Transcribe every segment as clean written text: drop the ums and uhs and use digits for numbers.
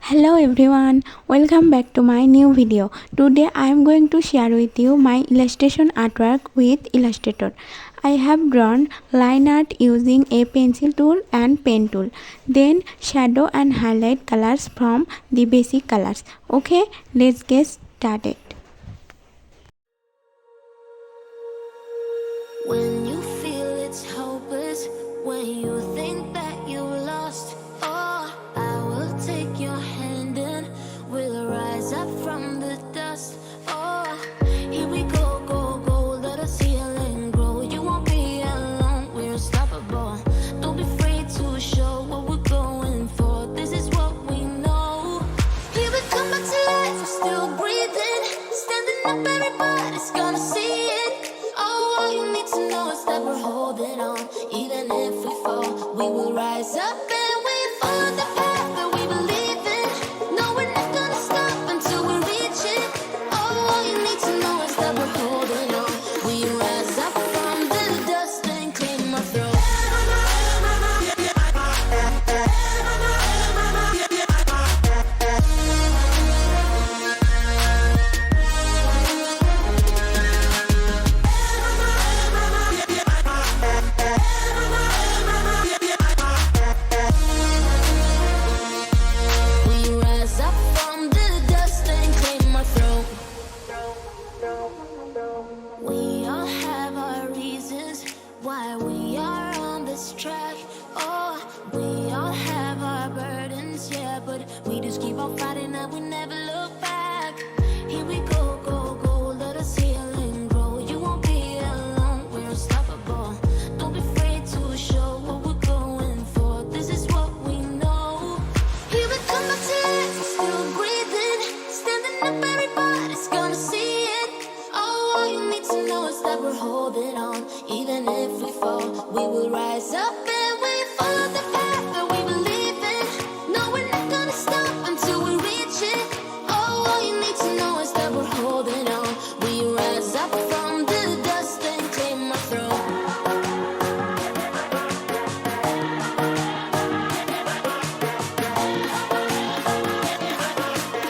Hello everyone, welcome back to my new video. Today I am going to share with you my illustration artwork with Illustrator. I have drawn line art using a pencil tool and pen tool. Then shadow and highlight colors from the basic colors. Okay, let's get started. When you feel it's hopeless, when you think that you lost, oh, I will take your hand and we'll rise up from the dust. Oh, here we go, go, go, let us heal and grow. You won't be alone, we're unstoppable. Don't be afraid to show what we're going for. This is what we know. Here we come back to life, we're still breathing. Standing up, everybody's gonna see it. Oh, all you need to know is that we're holding on. Even if we fall, we will rise up and we follow the path that we believe in. No, we're not gonna stop until we reach it. Oh, all you need to know is that we're holding on. We rise up from the dust and claim our throne. We rise up from the dust and claim our throne. We all have our reasons why we are on this track. Oh, we all have our burdens, yeah, but we just keep on fighting and we never look back. Here we go, go, go, let us heal and grow. You won't be alone, we're unstoppable. Don't be afraid to show what we're going for. This is what we know. Here we come back to life, we're still breathing. Standing up, everybody's gonna see it. Oh, all you need to know is that we're holding on. Even if we fall, we will rise up and we follow the path that we believe in. No, we're not gonna stop until we reach it. Oh, all you need to know is that we're holding on. We rise up from the dust and claim our throne.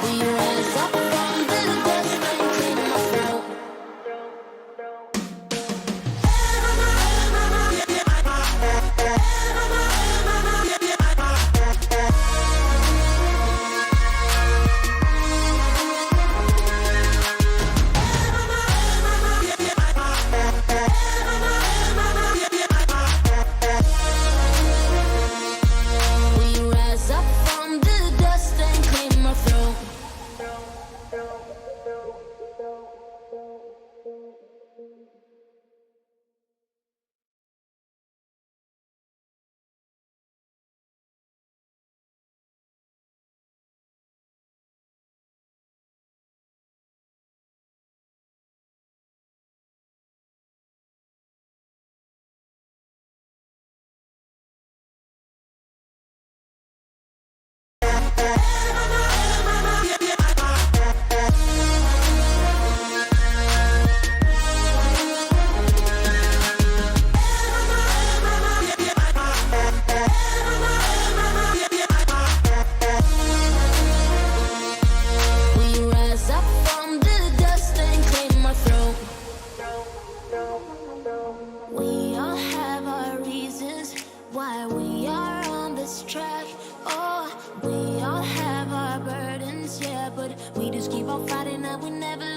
We rise up from the dust and claim our throne. We rise up from the dust and claim our throne. We rise up from the dust and claim our throne. We all have our reasons why we are on this track. Oh, we all have our burdens, yeah, but we just keep on fighting and we never